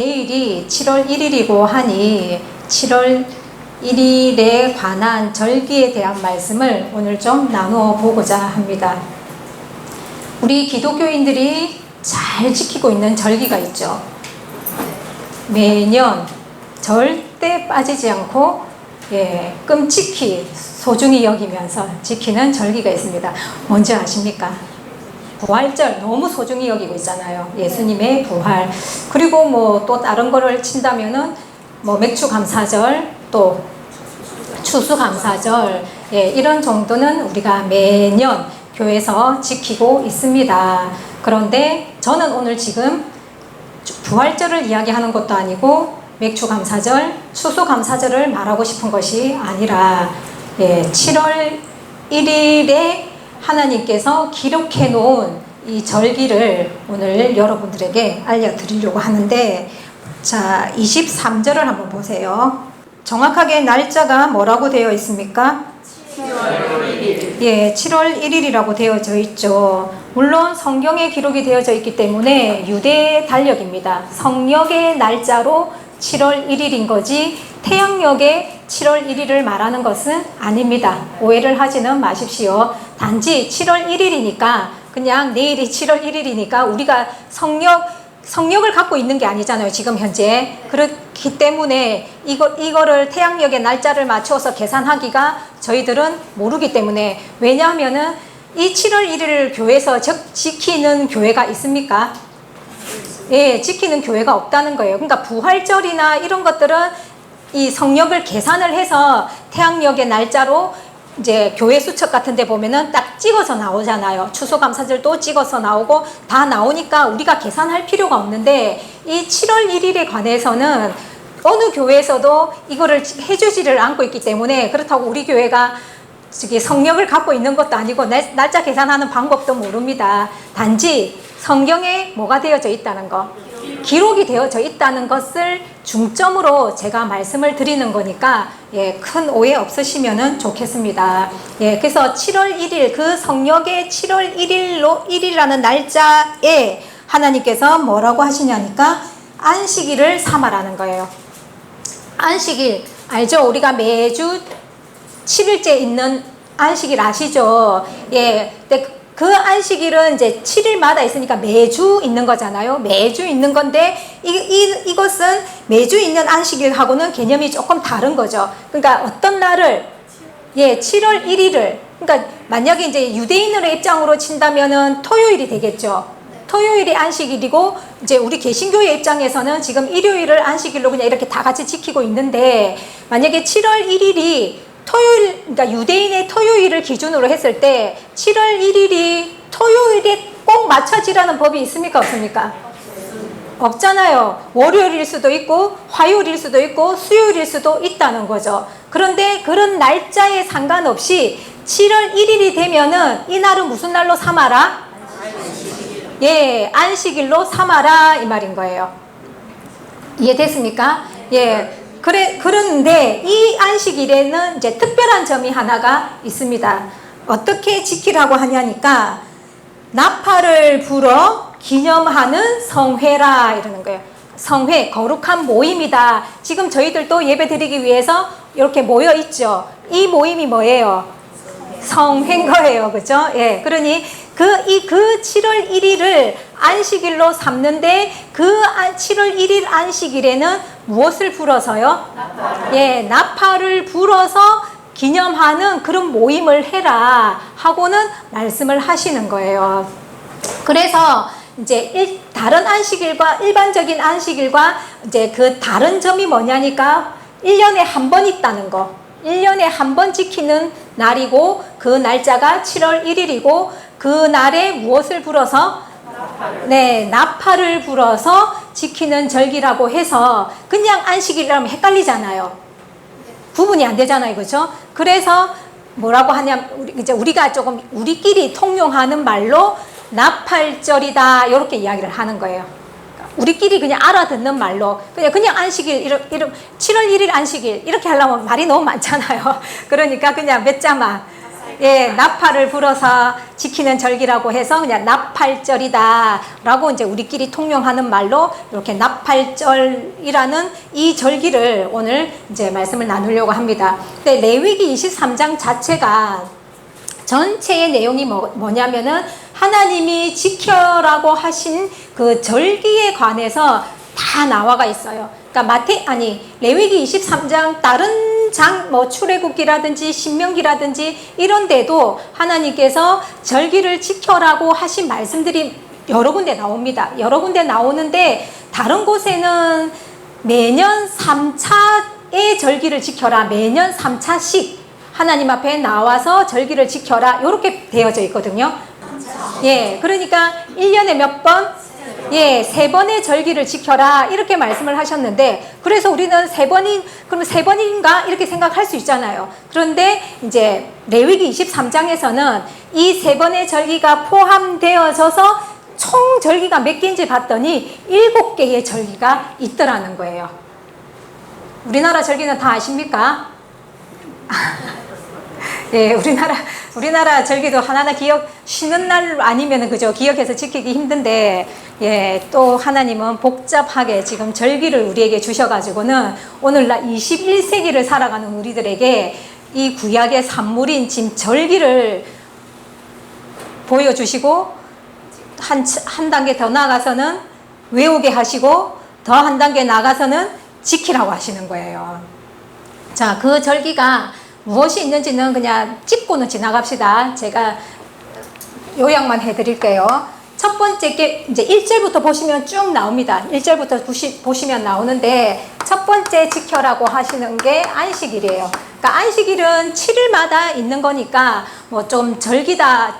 내일이 7월 1일이고 하니 7월 1일에 관한 절기에 대한 말씀을 오늘 좀 나누어 보고자 합니다. 우리 기독교인들이 잘 지키고 있는 절기가 있죠. 매년 절대 빠지지 않고 끔찍히 소중히 여기면서 지키는 절기가 있습니다. 뭔지 아십니까? 부활절 너무 소중히 여기고 있잖아요. 예수님의 부활. 그리고 뭐 또 다른 거를 친다면은 뭐 맥주감사절, 또 추수감사절, 이런 정도는 우리가 매년 교회에서 지키고 있습니다. 그런데 저는 오늘 지금 부활절을 이야기하는 것도 아니고 맥주감사절, 추수감사절을 말하고 싶은 것이 아니라 7월 1일에 하나님께서 기록해 놓은 이 절기를 오늘 여러분들에게 알려드리려고 하는데, 자, 23절을 한번 보세요. 정확하게 날짜가 뭐라고 되어 있습니까? 7월 1일. 7월 1일이라고 되어져 있죠. 물론 성경에 기록이 되어져 있기 때문에 유대 달력입니다. 성역의 날짜로 7월 1일인 거지 태양력의 7월 1일을 말하는 것은 아닙니다. 오해를 하지는 마십시오. 단지 7월 1일이니까 그냥 내일이 7월 1일이니까 우리가 성역을 갖고 있는 게 아니잖아요. 지금 현재. 그렇기 때문에 이거를 태양력의 날짜를 맞춰서 계산하기가 저희들은 모르기 때문에, 왜냐하면은 이 7월 1일을 교회에서 지키는 교회가 있습니까? 지키는 교회가 없다는 거예요. 그러니까 부활절이나 이런 것들은 이 성역을 계산을 해서 태양력의 날짜로 이제 교회 수첩 같은 데 보면은 딱 찍어서 나오잖아요. 추수감사절도 찍어서 나오고 다 나오니까 우리가 계산할 필요가 없는데, 이 7월 1일에 관해서는 어느 교회에서도 이거를 해주지를 않고 있기 때문에, 그렇다고 우리 교회가 성역을 갖고 있는 것도 아니고 날짜 계산하는 방법도 모릅니다. 단지 성경에 뭐가 되어져 있다는 거, 기록이 되어져 있다는 것을 중점으로 제가 말씀을 드리는 거니까 큰 오해 없으시면 좋겠습니다. 그래서 7월 1일, 그 성역의 7월 1일이라는 날짜에 하나님께서 뭐라고 하시냐니까 안식일을 삼아라는 거예요. 안식일 알죠? 우리가 매주 7일째 있는 안식일 아시죠? 근데 그 안식일은 이제 7일마다 있으니까 매주 있는 거잖아요. 매주 있는 건데 이것은 매주 있는 안식일하고는 개념이 조금 다른 거죠. 그러니까 어떤 날을 7월 1일을, 그러니까 만약에 이제 유대인으로 입장으로 친다면은 토요일이 되겠죠. 토요일이 안식일이고, 이제 우리 개신교의 입장에서는 지금 일요일을 안식일로 그냥 이렇게 다 같이 지키고 있는데, 만약에 7월 1일이 토요일, 그러니까 유대인의 토요일을 기준으로 했을 때 7월 1일이 토요일에 꼭 맞춰지라는 법이 있습니까? 없습니까? 없잖아요. 월요일일 수도 있고 화요일일 수도 있고 수요일일 수도 있다는 거죠. 그런데 그런 날짜에 상관없이 7월 1일이 되면은 이 날은 무슨 날로 삼아라? 안식일로 삼아라, 이 말인 거예요. 이해됐습니까? 그런데 이 안식일에는 이제 특별한 점이 하나가 있습니다. 어떻게 지키라고 하냐니까 나팔을 불어 기념하는 성회라 이러는 거예요. 성회, 거룩한 모임이다. 지금 저희들도 예배 드리기 위해서 이렇게 모여 있죠. 이 모임이 뭐예요? 성회인 거예요. 그죠? 그러니 그 7월 1일을 안식일로 삼는데, 그 7월 1일 안식일에는 무엇을 불어서요? 나팔을 불어서 기념하는 그런 모임을 해라 하고는 말씀을 하시는 거예요. 그래서 이제 다른 안식일과 일반적인 안식일과 이제 그 다른 점이 뭐냐니까 1년에 한 번 있다는 거. 1년에 한 번 지키는 날이고, 그 날짜가 7월 1일이고 그 날에 무엇을 불어서? 나팔을 불어서 지키는 절기라고 해서 그냥 안식일이라면 헷갈리잖아요. 구분이 안 되잖아요. 그렇죠? 그래서 뭐라고 하냐면 우리가 조금 우리끼리 통용하는 말로 나팔절이다 이렇게 이야기를 하는 거예요. 우리끼리 그냥 알아듣는 말로 그냥 안식일 7월 1일 안식일 이렇게 하려면 말이 너무 많잖아요. 그러니까 그냥 몇 자만 예, 나팔을 불어서 지키는 절기라고 해서 그냥 나팔절이다 라고 이제 우리끼리 통용하는 말로 이렇게 나팔절이라는 이 절기를 오늘 이제 말씀을 나누려고 합니다. 근데 레위기 23장 자체가 전체의 내용이 뭐냐면은 하나님이 지켜라고 하신 그 절기에 관해서 다 나와가 있어요. 그러니까 레위기 23장 다른 출애굽기라든지 신명기라든지 이런 데도 하나님께서 절기를 지켜라고 하신 말씀들이 여러 군데 나옵니다. 여러 군데 나오는데 다른 곳에는 매년 3차의 절기를 지켜라. 매년 3차씩 하나님 앞에 나와서 절기를 지켜라. 이렇게 되어져 있거든요. 예, 그러니까 1년에 몇 번? 예, 3번의 절기를 지켜라 이렇게 말씀을 하셨는데, 그래서 우리는 그럼 3번인가 이렇게 생각할 수 있잖아요. 그런데 이제 레위기 23장에서는 이 3번의 절기가 포함되어져서 총 절기가 몇 개인지 봤더니 7개의 절기가 있더라는 거예요. 우리나라 절기는 다 아십니까? 예, 우리나라 절기도 하나하나 쉬는 날 아니면 그죠? 기억해서 지키기 힘든데, 예, 또 하나님은 복잡하게 지금 절기를 우리에게 주셔가지고는 오늘날 21세기를 살아가는 우리들에게 이 구약의 산물인 지금 절기를 보여주시고, 한 단계 더 나아가서는 외우게 하시고, 더 한 단계 나아가서는 지키라고 하시는 거예요. 자, 그 절기가 무엇이 있는지는 그냥 짚고는 지나갑시다. 제가 요약만 해드릴게요. 첫 번째 게 이제 1절부터 보시면 쭉 나옵니다. 1절부터 보시면 나오는데, 첫 번째 지켜라고 하시는 게 안식일이에요. 그러니까 안식일은 7일마다 있는 거니까 뭐 좀 절기다,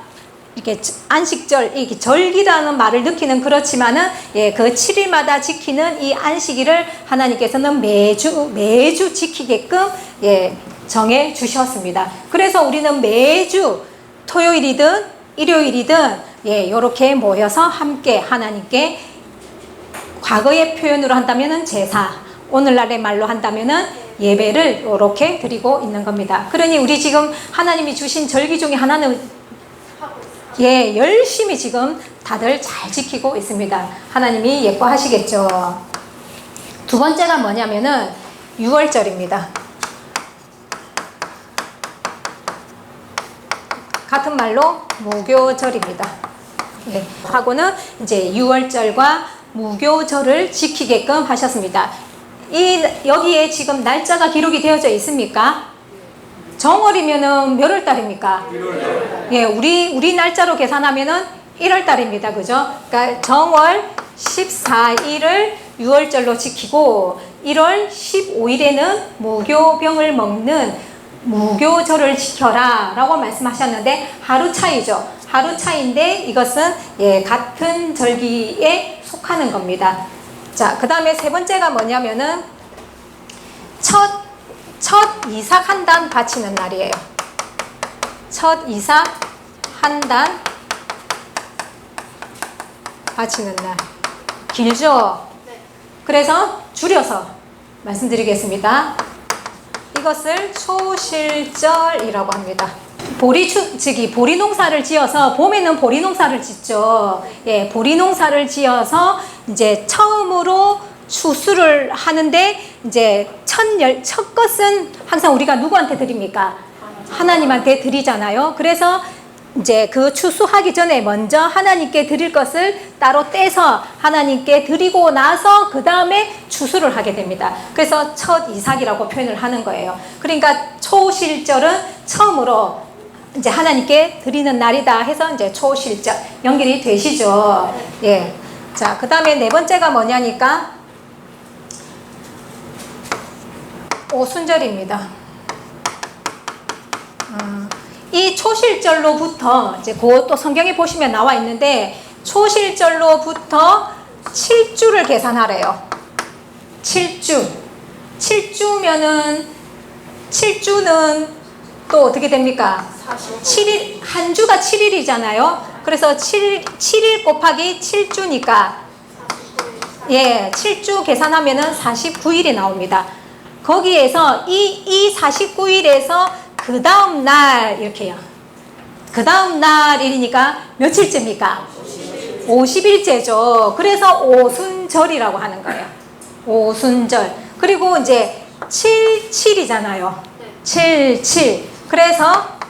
이렇게 안식절, 이게 절기라는 말을 넣기는 그렇지만은, 예, 그 7일마다 지키는 이 안식일을 하나님께서는 매주 지키게끔, 예, 정해 주셨습니다. 그래서 우리는 매주 토요일이든 일요일이든, 예, 요렇게 모여서 함께 하나님께, 과거의 표현으로 한다면은 제사, 오늘날의 말로 한다면은 예배를 요렇게 드리고 있는 겁니다. 그러니 우리 지금 하나님이 주신 절기 중에 하나는, 예, 열심히 지금 다들 잘 지키고 있습니다. 하나님이 예뻐하시겠죠. 두 번째가 뭐냐면은 6월절입니다. 같은 말로 무교절입니다. 예, 하고는 이제 6월절과 무교절을 지키게끔 하셨습니다. 여기에 지금 날짜가 기록이 되어져 있습니까? 정월이면은 몇 월 달입니까? 1월. 예, 우리 날짜로 계산하면은 1월 달입니다. 그죠? 그러니까 정월 14일을 6월절로 지키고 1월 15일에는 무교병을 먹는 무교절을 지켜라 라고 말씀하셨는데, 하루 차이죠. 하루 차이인데 이것은, 예, 같은 절기에 속하는 겁니다. 자, 그 다음에 세 번째가 뭐냐면은 첫 이삭 한 단 바치는 날이에요. 첫 이삭 한 단 바치는 날. 길죠? 그래서 줄여서 말씀드리겠습니다. 이것을 초실절이라고 합니다. 보리 농사를 지어서, 봄에는 보리 농사를 짓죠. 예, 보리 농사를 지어서 이제 처음으로 추수를 하는데, 이제 첫 것은 항상 우리가 누구한테 드립니까? 하나님한테 드리잖아요. 그래서 이제 그 추수하기 전에 먼저 하나님께 드릴 것을 따로 떼서 하나님께 드리고 나서 그 다음에 추수를 하게 됩니다. 그래서 첫 이삭이라고 표현을 하는 거예요. 그러니까 초실절은 처음으로 이제 하나님께 드리는 날이다 해서 이제 초실절 연결이 되시죠. 예. 자, 그 다음에 네 번째가 뭐냐니까 오순절입니다. 이 초실절로부터, 이제 그것도 성경에 보시면 나와 있는데, 초실절로부터 7주를 계산하래요. 7주면은 7주는 또 어떻게 됩니까? 7일, 한 주가 7일이잖아요. 그래서 7일 곱하기 7주니까, 예, 7주 계산하면은 49일이 나옵니다. 거기에서 이 49일에서 그 다음 날, 이렇게요. 그 다음 날이니까 며칠째입니까? 50일째죠. 그래서 오순절이라고 하는 거예요. 오순절. 그리고 이제 77이잖아요. 77. 그래서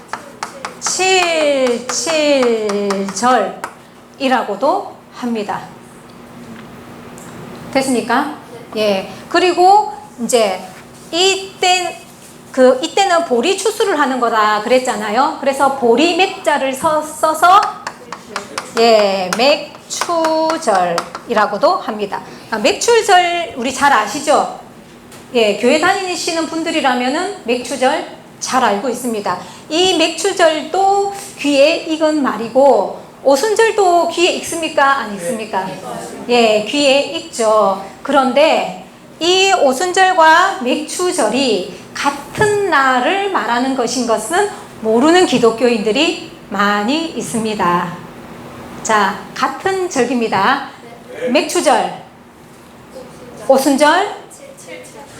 77절이라고도 합니다. 됐습니까? 예. 그리고 이제 이때는 보리 추수를 하는 거다 그랬잖아요. 그래서 보리 맥자를 써서 예, 맥추절이라고도 합니다. 맥추절 우리 잘 아시죠? 예, 교회 다니시는 분들이라면은 맥추절 잘 알고 있습니다. 이 맥추절도 귀에 익은 말이고 오순절도 귀에 익습니까? 안 익습니까? 예, 귀에 익죠. 그런데 이 오순절과 맥추절이 같은 날을 말하는 것인 것은 모르는 기독교인들이 많이 있습니다. 자, 같은 절기입니다. 맥추절, 오순절,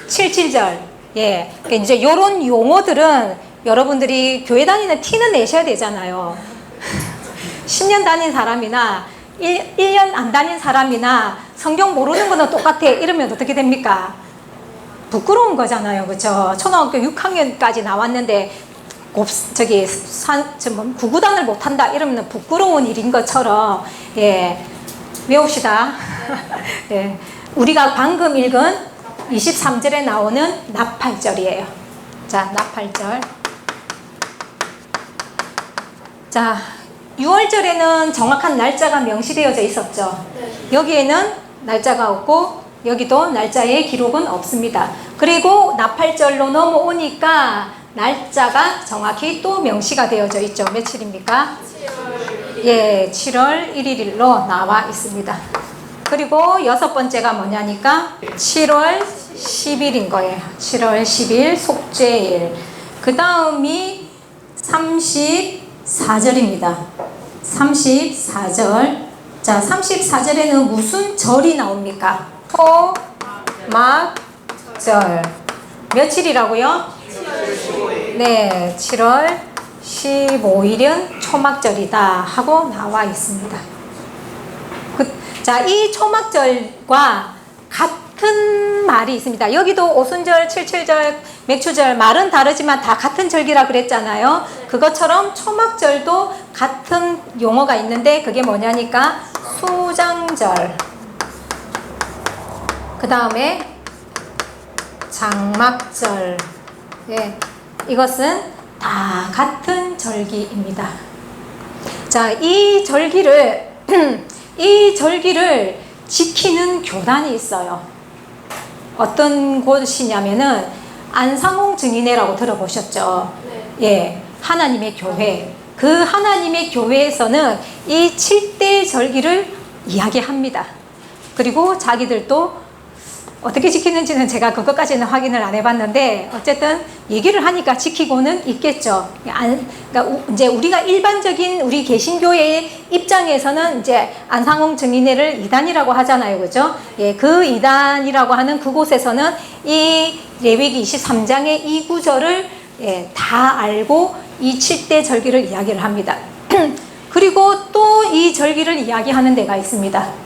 77절. 예, 이제 요런 용어들은 여러분들이 교회 다니는 티는 내셔야 되잖아요. 10년 다닌 사람이나 1년 안 다닌 사람이나 성경 모르는 거는 똑같아 이러면 어떻게 됩니까? 부끄러운 거잖아요. 그렇죠? 초등학교 6학년까지 나왔는데 구구단을 못한다 이러면 부끄러운 일인 것처럼 예, 외웁시다. 예, 우리가 방금 읽은 23절에 나오는 나팔절이에요. 자, 나팔절. 자, 6월절에는 정확한 날짜가 명시되어져 있었죠. 여기에는 날짜가 없고 여기도 날짜의 기록은 없습니다. 그리고 나팔절로 넘어오니까 날짜가 정확히 또 명시가 되어져 있죠. 며칠입니까? 7월 1일. 예, 7월 1일로 나와 있습니다. 그리고 여섯 번째가 뭐냐니까 7월 10일인 거예요. 7월 10일 속죄일. 그 다음이 34절입니다. 34절. 자, 34절에는 무슨 절이 나옵니까? 초막절. 며칠이라고요? 네, 7월 15일은 초막절이다 하고 나와 있습니다. 자, 이 초막절과 같은 말이 있습니다. 여기도 오순절, 77절, 맥추절 말은 다르지만 다 같은 절기라 그랬잖아요. 그것처럼 초막절도 같은 용어가 있는데 그게 뭐냐니까 수장절. 그 다음에 장막절. 예, 이것은 다 같은 절기입니다. 자, 이 절기를 지키는 교단이 있어요. 어떤 곳이냐면은 안상홍 증인회라고 들어보셨죠? 네. 예, 하나님의 교회. 그 하나님의 교회에서는 이 7대 절기를 이야기합니다. 그리고 자기들도 어떻게 지키는지는 제가 그것까지는 확인을 안 해봤는데 어쨌든 얘기를 하니까 지키고는 있겠죠. 그러니까 이제 우리가 일반적인 우리 개신교회의 입장에서는 이제 안상홍 증인회를 이단이라고 하잖아요, 그죠? 예, 그 이단이라고 하는 그곳에서는 이 레위기 23장의 이 구절을 예, 다 알고 이 7대 절기를 이야기를 합니다. 그리고 또 이 절기를 이야기하는 데가 있습니다.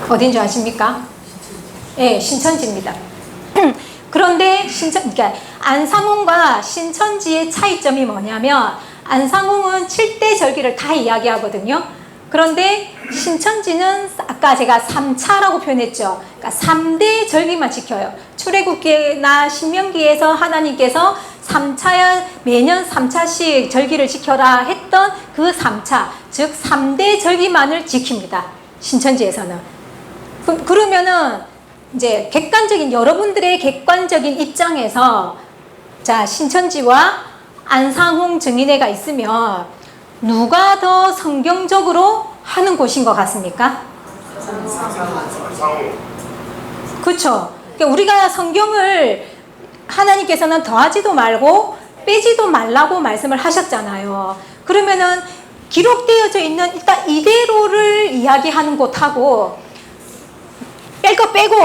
어딘지 아십니까? 예, 신천지입니다. 그런데 그러니까 안상홍과 신천지의 차이점이 뭐냐면 안상홍은 7대 절기를 다 이야기하거든요. 그런데 신천지는 아까 제가 3차라고 표현했죠. 그러니까 3대 절기만 지켜요. 출애굽기나 신명기에서 하나님께서 3차, 매년 3차씩 절기를 지켜라 했던 그 3차, 즉 3대 절기만을 지킵니다. 신천지에서는. 그러면은 이제 여러분들의 객관적인 입장에서 자, 신천지와 안상홍 증인회가 있으면 누가 더 성경적으로 하는 곳인 것 같습니까? 그렇죠. 그러니까 우리가 성경을 하나님께서는 더하지도 말고 빼지도 말라고 말씀을 하셨잖아요. 그러면은 기록되어져 있는 일단 이대로를 이야기하는 곳하고 뺄 거 빼고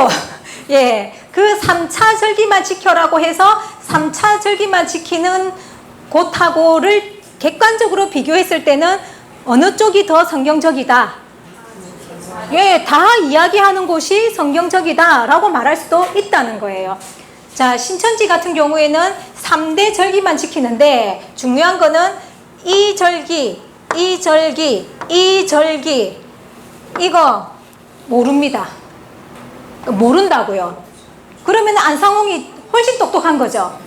예, 그 3차 절기만 지켜라고 해서 3차 절기만 지키는 곳하고를 객관적으로 비교했을 때는 어느 쪽이 더 성경적이다? 예, 다 이야기하는 곳이 성경적이다 라고 말할 수도 있다는 거예요. 자, 신천지 같은 경우에는 3대 절기만 지키는데 중요한 거는 이 절기, 이 절기, 이 절기 이거 모릅니다. 모른다고요. 그러면 안상홍이 훨씬 똑똑한 거죠.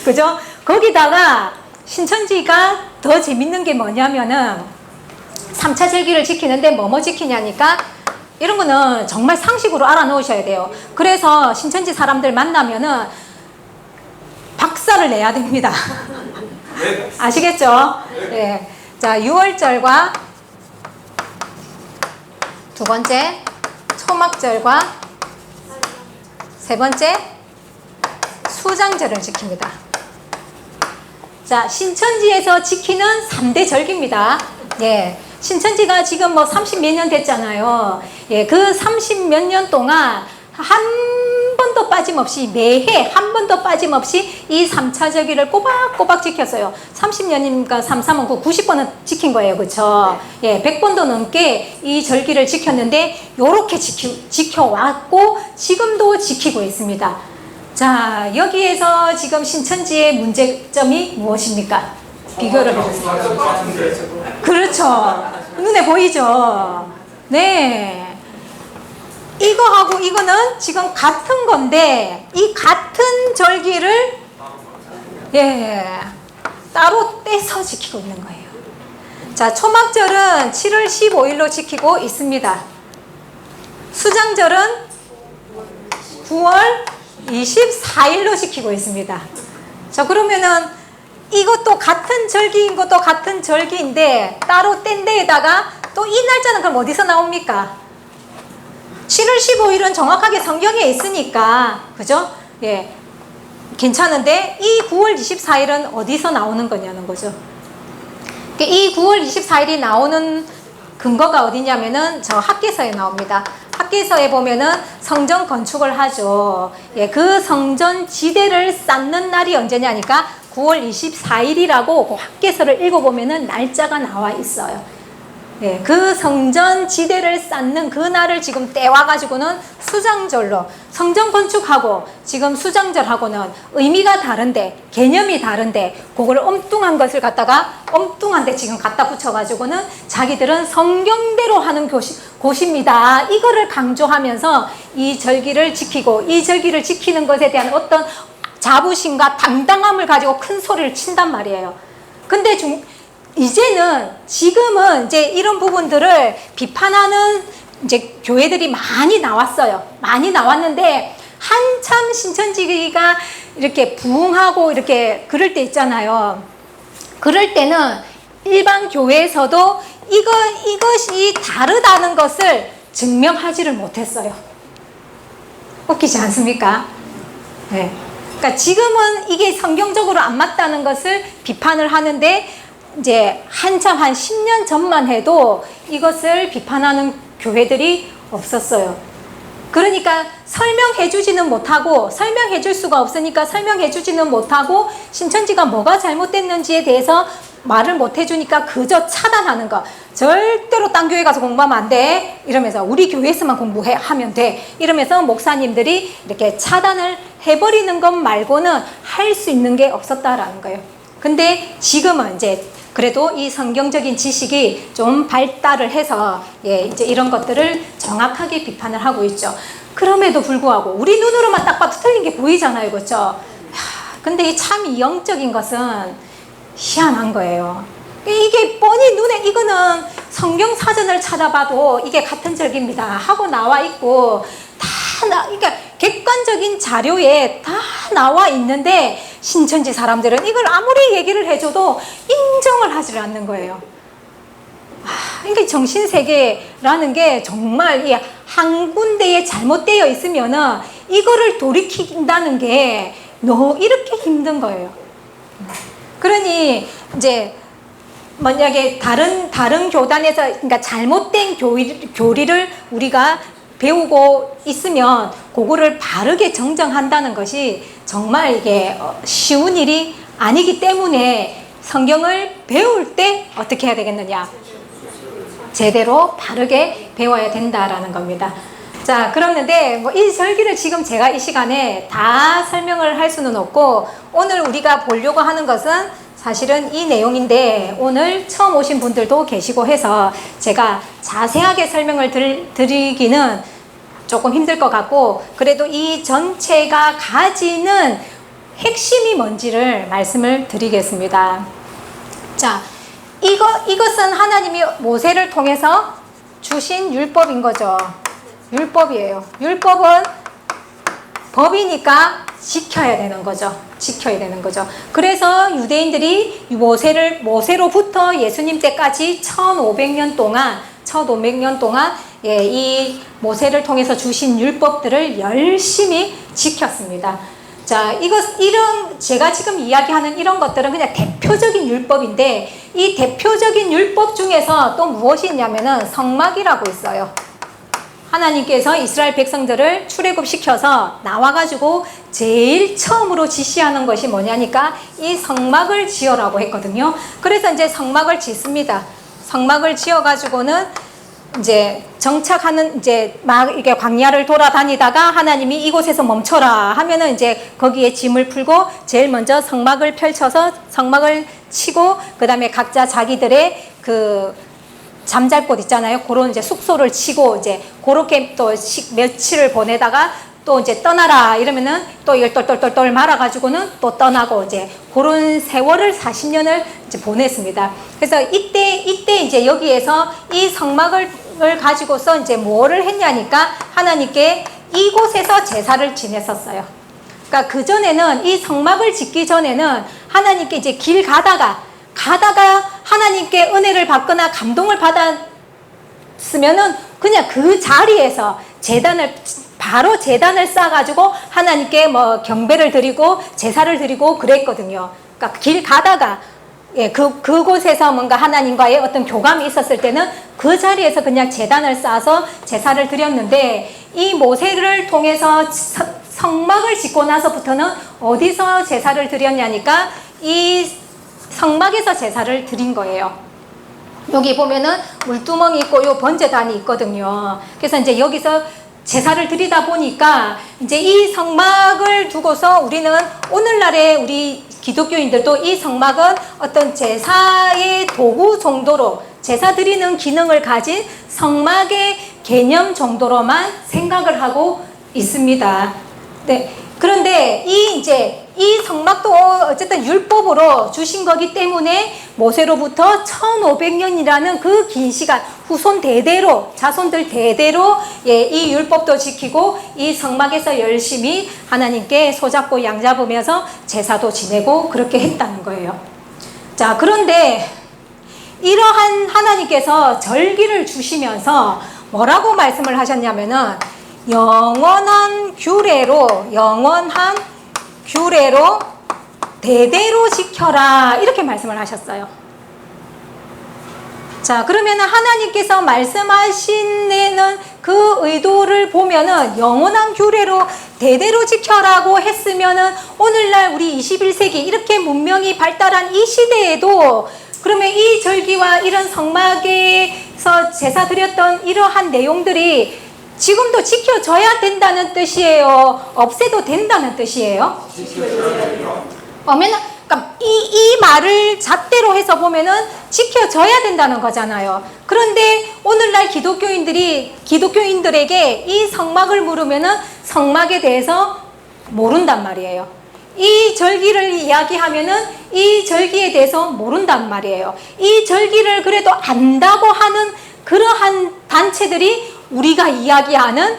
그죠? 거기다가 신천지가 더 재밌는 게 뭐냐면은 3차 절기를 지키는데 뭐뭐 지키냐니까 이런 거는 정말 상식으로 알아놓으셔야 돼요. 그래서 신천지 사람들 만나면은 박살을 내야 됩니다. 아시겠죠? 네. 자, 6월절과 두 번째 초막절과 세 번째 수장절을 지킵니다. 자, 신천지에서 지키는 3대 절기입니다. 예. 신천지가 지금 뭐 30 몇 년 됐잖아요. 예, 그 30 몇 년 동안 한 번도 빠짐없이 매해 한 번도 빠짐없이 이 3차 절기를 꼬박꼬박 지켰어요. 30년이니까 3, 3은 90번은 지킨 거예요. 그쵸? 예, 100번도 넘게 이 절기를 지켰는데 요렇게 지켜왔고 지금도 지키고 있습니다. 자, 여기에서 지금 신천지의 문제점이 무엇입니까? 비교를 해보세요. 그렇죠. 눈에 보이죠? 네. 이거하고 이거는 지금 같은 건데 이 같은 절기를 따로 떼서 지키고 있는 거예요. 자, 초막절은 7월 15일로 지키고 있습니다. 수장절은 9월 24일로 지키고 있습니다. 자, 그러면은 이것도 같은 절기인 것도 같은 절기인데 따로 뗀 데에다가 또 이 날짜는 그럼 어디서 나옵니까? 7월 15일은 정확하게 성경에 있으니까 그죠? 예, 괜찮은데 이 9월 24일은 어디서 나오는 거냐는 거죠. 이 9월 24일이 나오는 근거가 어디냐면은 저 학계서에 나옵니다. 학계서에 보면은 성전 건축을 하죠. 예, 그 성전 지대를 쌓는 날이 언제냐니까 9월 24일이라고 그 학계서를 읽어보면은 날짜가 나와 있어요. 예, 그 성전 지대를 쌓는 그 날을 지금 떼와가지고는 수장절로 성전 건축하고 지금 수장절하고는 의미가 다른데 개념이 다른데 그걸 엉뚱한 것을 갖다가 엉뚱한데 지금 갖다 붙여가지고는 자기들은 성경대로 하는 곳입니다. 이거를 강조하면서 이 절기를 지키고 이 절기를 지키는 것에 대한 어떤 자부심과 당당함을 가지고 큰 소리를 친단 말이에요. 근데 지금은 이제 이런 부분들을 비판하는 이제 교회들이 많이 나왔어요. 많이 나왔는데 한참 신천지가 이렇게 부흥하고 이렇게 그럴 때 있잖아요. 그럴 때는 일반 교회에서도 이것이 다르다는 것을 증명하지를 못했어요. 웃기지 않습니까? 네. 그러니까 지금은 이게 성경적으로 안 맞다는 것을 비판을 하는데 이제 한참 한 10년 전만 해도 이것을 비판하는 교회들이 없었어요. 그러니까 설명해 주지는 못하고 설명해 줄 수가 없으니까 설명해 주지는 못하고 신천지가 뭐가 잘못됐는지에 대해서 말을 못 해주니까 그저 차단하는 거. 절대로 딴 교회 가서 공부하면 안 돼. 이러면서 우리 교회에서만 공부하면 돼. 이러면서 목사님들이 이렇게 차단을 해버리는 것 말고는 할 수 있는 게 없었다라는 거예요. 근데 지금은 이제 그래도 이 성경적인 지식이 좀 발달을 해서 이제 이런 것들을 정확하게 비판을 하고 있죠. 그럼에도 불구하고 우리 눈으로만 딱 봐도 틀린 게 보이잖아요. 그렇죠? 근데 이 참 영적인 것은 희한한 거예요. 이게 뻔히 눈에 이거는 성경 사전을 찾아봐도 이게 같은 절기입니다 하고 나와 있고 그러니까 객관적인 자료에 다 나와 있는데 신천지 사람들은 이걸 아무리 얘기를 해줘도 인정을 하지 않는 거예요. 그러니까 정신세계라는 게 정말 한 군데에 잘못되어 있으면은 이거를 돌이킨다는 게 이렇게 힘든 거예요. 그러니 이제 만약에 다른 교단에서 그러니까 잘못된 교리를 우리가 배우고 있으면 그거를 바르게 정정한다는 것이 정말 이게 쉬운 일이 아니기 때문에 성경을 배울 때 어떻게 해야 되겠느냐? 제대로 바르게 배워야 된다라는 겁니다. 자, 그러는데 뭐 이 절기를 지금 제가 이 시간에 다 설명을 할 수는 없고, 오늘 우리가 보려고 하는 것은 사실은 이 내용인데, 오늘 처음 오신 분들도 계시고 해서 제가 자세하게 설명을 드리기는 조금 힘들 것 같고, 그래도 이 전체가 가지는 핵심이 뭔지를 말씀을 드리겠습니다. 자, 이것은 하나님이 모세를 통해서 주신 율법인 거죠. 율법이에요. 율법은 법이니까 지켜야 되는 거죠. 지켜야 되는 거죠. 그래서 유대인들이 모세로부터 예수님 때까지 1500년 동안 이 모세를 통해서 주신 율법들을 열심히 지켰습니다. 자, 제가 지금 이야기하는 이런 것들은 그냥 대표적인 율법인데, 이 대표적인 율법 중에서 또 무엇이 있냐면은 성막이라고 있어요. 하나님께서 이스라엘 백성들을 출애굽시켜서 나와가지고 제일 처음으로 지시하는 것이 뭐냐니까 이 성막을 지어라고 했거든요. 그래서 이제 성막을 짓습니다. 성막을 지어가지고는 이제 정착하는, 이제 막 이렇게 광야를 돌아다니다가 하나님이 이곳에서 멈춰라 하면은 이제 거기에 짐을 풀고 제일 먼저 성막을 펼쳐서 성막을 치고, 그 다음에 각자 자기들의 그 잠잘 곳 있잖아요. 그런 이제 숙소를 치고, 이제 그렇게 또 며칠을 보내다가 또 이제 떠나라 이러면은 또 이걸 똘똘똘똘 말아가지고는 또 떠나고, 이제 그런 세월을 40년을 이제 보냈습니다. 그래서 이때 이제 여기에서 이 성막을 가지고서 이제 뭐를 했냐니까 하나님께 이곳에서 제사를 지냈었어요. 그러니까 그전에는, 이 성막을 짓기 전에는 하나님께 이제 길 가다가 하나님께 은혜를 받거나 감동을 받았으면은 그냥 그 자리에서 바로 제단을 쌓아가지고 하나님께 뭐 경배를 드리고 제사를 드리고 그랬거든요. 그러니까 길 가다가, 그곳에서 뭔가 하나님과의 어떤 교감이 있었을 때는 그 자리에서 그냥 제단을 쌓아서 제사를 드렸는데, 이 모세를 통해서 성막을 짓고 나서부터는 어디서 제사를 드렸냐니까 이 성막에서 제사를 드린 거예요. 여기 보면은 물두멍이 있고 요 번제단이 있거든요. 그래서 이제 여기서 제사를 드리다 보니까 이제 이 성막을 두고서 우리는 오늘날에 우리 기독교인들도 이 성막은 어떤 제사의 도구 정도로, 제사 드리는 기능을 가진 성막의 개념 정도로만 생각을 하고 있습니다. 네. 그런데 이 성막도 어쨌든 율법으로 주신 거기 때문에 모세로부터 1500년이라는 그 긴 시간, 자손들 대대로 이 율법도 지키고 이 성막에서 열심히 하나님께 손잡고 양잡으면서 제사도 지내고 그렇게 했다는 거예요. 자, 그런데 이러한 하나님께서 절기를 주시면서 뭐라고 말씀을 하셨냐면은 영원한 규례로 대대로 지켜라, 이렇게 말씀을 하셨어요. 자, 그러면은 하나님께서 말씀하신 데는 그 의도를 보면은 영원한 규례로 대대로 지켜라고 했으면은 오늘날 우리 21세기 이렇게 문명이 발달한 이 시대에도 그러면 이 절기와 이런 성막에서 제사 드렸던 이러한 내용들이 지금도 지켜져야 된다는 뜻이에요? 없애도 된다는 뜻이에요? 그러니까 이 말을 잣대로 해서 보면은 지켜져야 된다는 거잖아요. 그런데 오늘날 기독교인들에게 이 성막을 물으면은 성막에 대해서 모른단 말이에요. 이 절기를 이야기하면은 이 절기에 대해서 모른단 말이에요. 이 절기를 그래도 안다고 하는 그러한 단체들이 우리가 이야기하는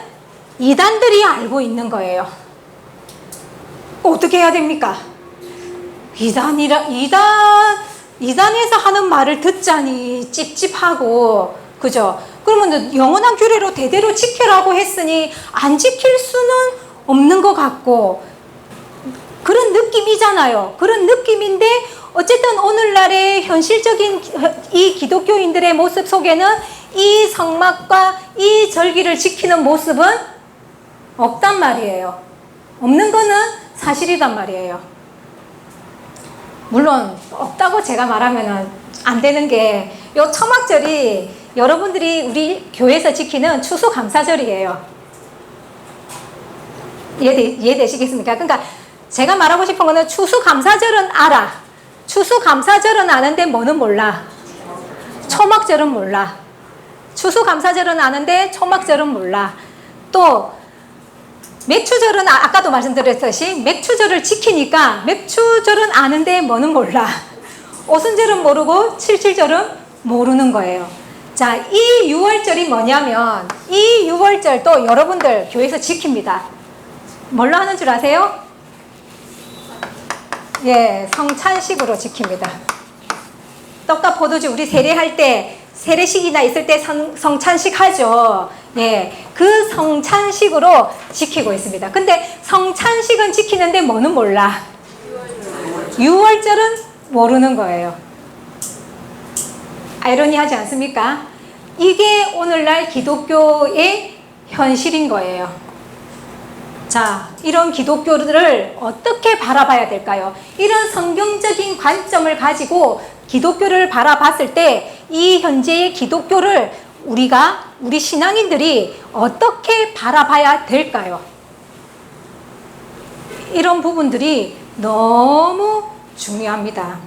이단들이 알고 있는 거예요. 어떻게 해야 됩니까? 이단에서 하는 말을 듣자니 찝찝하고, 그죠? 그러면 영원한 규례로 대대로 지키라고 했으니 안 지킬 수는 없는 것 같고, 그런 느낌이잖아요. 그런 느낌인데 어쨌든 오늘날의 현실적인 이 기독교인들의 모습 속에는 이 성막과 이 절기를 지키는 모습은 없단 말이에요. 없는 거는 사실이란 말이에요. 물론 없다고 제가 말하면은 안 되는 게 요 초막절이 여러분들이 우리 교회에서 지키는 추수감사절이에요. 이해되시겠습니까? 그러니까 제가 말하고 싶은 거는 추수감사절은 알아. 추수감사절은 아는데 뭐는 몰라. 초막절은 몰라. 추수감사절은 아는데 초막절은 몰라. 또 맥추절은 아까도 말씀드렸듯이 맥추절을 지키니까 맥추절은 아는데 뭐는 몰라. 오순절은 모르고 칠칠절은 모르는 거예요. 자, 이 6월절이 뭐냐면 이 6월절도 여러분들 교회에서 지킵니다. 뭘로 하는 줄 아세요? 예, 성찬식으로 지킵니다. 떡과 포도주 우리 세례할 때 세례식이나 있을 때 성찬식 하죠. 예, 그 성찬식으로 지키고 있습니다. 근데 성찬식은 지키는데 뭐는 몰라. 6월절은 모르는 거예요. 아이러니하지 않습니까? 이게 오늘날 기독교의 현실인 거예요. 자, 이런 기독교를 어떻게 바라봐야 될까요? 이런 성경적인 관점을 가지고 기독교를 바라봤을 때 이 현재의 기독교를 우리 신앙인들이 어떻게 바라봐야 될까요? 이런 부분들이 너무 중요합니다.